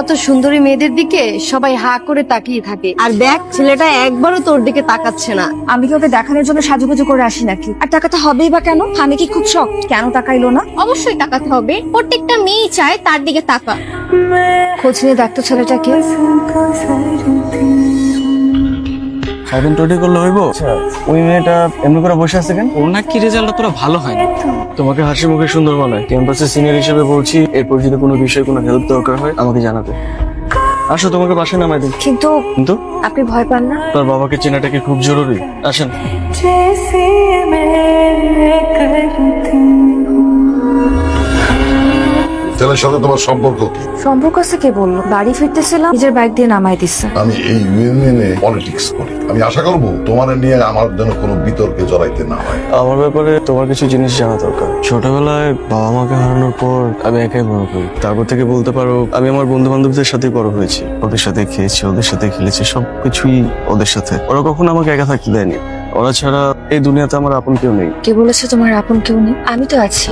মতো সুন্দরী মেয়েদের দিকে সবাই হা করে তাকিয়ে থাকে, আর দেখ ছেলেটা একবারও তোর দিকে তাকাচ্ছে না। আমি কি ওকে দেখানোর জন্য সাজুগুজু করে আসি নাকি? আর টাকাটা হবেই বা কেন? আমি কি খুব শখ? কেন তাকাইলো না? অবশ্যই তাকাতে হবে, প্রত্যেকটা মেয়েই চায় তার দিকে তাকা। খোঁজ নিয়ে দেখতো ছেলেটাকে। এখন টোটি করলে হইব? ওই মেয়েটা এমনি করে বসে আছে কেন? ওর নাকি রেজাল্টটা তোরা ভালো হয় না। তোমাকে হাসি মুখে সুন্দর বানায়, ক্যাম্পাসে সিনিয়র হিসেবে বলছি, এরপর যদি কোনো বিষয়ে কোনো হেল্প দরকার হয় আমাকে জানাতে। আসো, তোমাকে বাসায় নামাই দিন। কিন্তু কিন্তু আপনি ভয় পান না? তার বাবাকে চেনাটা কি খুব জরুরি? আসেন। ছেলের সাথে তোমার সম্পর্ক কি? সম্পর্ক আছে কে বললো? বাড়ি ফিরতেছিলাম, নিজের বাইক দিয়ে নামাই দিচ্ছে। আমি এই ইউনিয়নে পলিটিক্স করি। আমি আশা করবো তোমার নিয়ে আমার যেন কোনো বিতর্কে জড়াইতে না হয়। আমার ব্যাপারে তোমার কিছু জিনিস জানা দরকার। ছোটবেলায় বাবা মাকে হারানোর পর আমি একাই বড় হই। তারপর থেকে বলতে পারো আমি আমার বন্ধু বান্ধবদের সাথে বড় হয়েছি, ওদের সাথে খেয়েছি, ওদের সাথে খেলেছি, সবকিছুই ওদের সাথে। ওরা কখনো আমাকে একা থাকতে দেয়নি। ওরা ছাড়া এই দুনিয়াতে আমার আপন কেউ নেই। কে বলেছে তোমার আপন কেউ নেই? আমি তো আছি।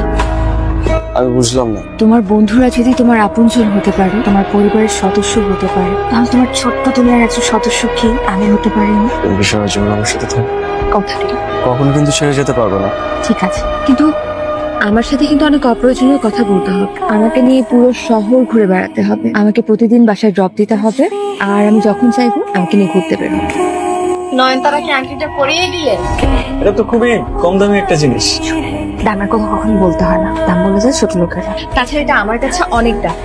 আমি বুঝলাম না। তোমার বন্ধুরা যদি তোমার আপনজন হতে পারে, তোমার পরিবারের সদস্য হতে পারে, তাহলে তোমার ছোট্ট দুনিয়ার একজন সদস্য কি আমি হতে পারিনি? তুমি সারা জীবন আমার সাথে থাক। কথা দিই। কখনো কিন্তু ছেড়ে যেতে পারবে না। ঠিক আছে, কিন্তু আমার সাথে কিন্তু অনেক অপ্রয়োজনীয় কথা বলতে হবে। আমাকে নিয়ে পুরো শহর ঘুরে বেড়াতে হবে, আমাকে প্রতিদিন বাসায় ড্রপ দিতে হবে, আর আমি যখন চাইবো আমাকে নিয়ে ঘুরতে বেরোবো। নয়নতারাকে আংটিটা পরিয়ে দিলে? এটা তো খুবই কম দামি একটা জিনিস। দামের কথা কখনো বলতে হয় না, দাম বলে যায় ছোট লোকেরা। তাছাড়া এটা আমার কাছে অনেক দাম।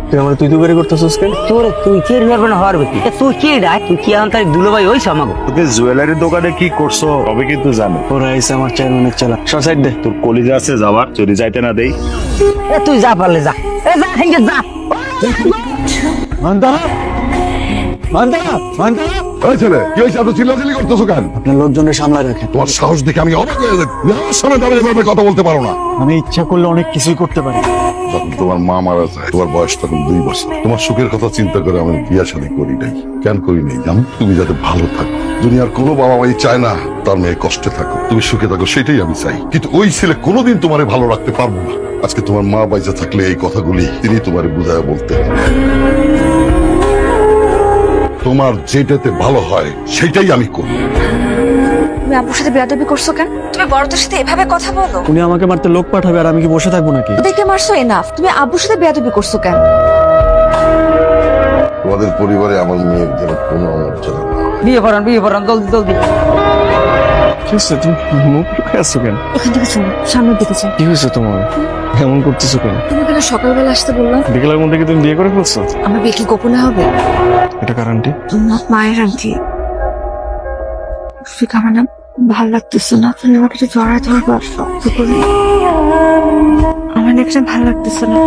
তুই আমার তুই করে করতেছিস কেন? তোরে তুই কি পারবে না হওয়ার বেশি তুই কি ডাক তুই কি আন তার দুলোভাই হইছ আমাকে। তোকে জুয়েলারির দোকানে কি করছো তবে কিন্তু জানো। ওরা এসে আমার চাই অনেক চালাক। সাইড দে। তোর কলিজা আছে যাবার, যদি যাইতে না দেই। তুই যা পারলে যা, যা হেঙ্গে যা। মানতারা মানতারা মানতারা। ওই ছেলে, কি হয়েছে? এত চিল্লাচিল্লি করতেছো কেন? আপনার লোকজনের সামলায় রাখেন। তোমার সাহস দেখে আমি অবাক হয়ে যাই। আমার সামনে দাঁড়িয়ে এভাবে কথা বলতে পারো না। আমি ইচ্ছা করলে অনেক কিছুই করতে পারি। যখন তোমার মা মারা যায়, তোমার বয়স তখন 2 বছর। তোমার সুখের কথা চিন্তা করে আমি বিয়ে শাদী করি নাই। কেন করি নাই জানো? তুমি যাতে ভালো থাকো। দুনিয়ার কোনো বাবা মাই চায় না তার মেয়ে কষ্টে থাকো, তুমি সুখে থাকো, সেটাই আমি চাই। কিন্তু ওই ছেলে কোনোদিন তোমারে ভালো রাখতে পারবো না। আজকে তোমার মা বাইচা থাকলে এই কথাগুলি তিনি তোমারে বুঝায় বলতেন। তোমার যেটাতে ভালো হয় সেটাই আমি করি। তুমি আব্বুর সাথে বেয়াদবি করছো কেন? তুমি বড়দের সাথে এভাবে কথা বলো? উনি আমাকে মারতে লোক পাঠাবে আর আমি কি বসে থাকবো নাকি? দেখে মারছো এনাফ। তুমি আব্বুর সাথে বেয়াদবি করছো কেন? তোমাদের পরিবারে আমার মেয়ের যেন কোনো অমর্যাদা না হয়। বিয়ে করান জলদি জলদি। কি হয়েছে? তুমি মুখ লুকিয়ে আসছো কেন? এখান থেকে চলো, সামনের দিকে যাই। কি হয়েছে তোমার? এমন করতেছো কেন? তুমি কেন সকালবেলা আসতে বললাম? বিকেলের মধ্যে কি তুমি বিয়ে করে ফেলছো? আমার বিয়ে কি গোপনে হবে? এটা কারণটি তোমার মায়ের আন্টি। আমার না ভাল লাগতেছে না, তুমি আমাকে একটু জড়ায় ধরবা শক্ত করে। আমার না একটা ভাল লাগতেছে না।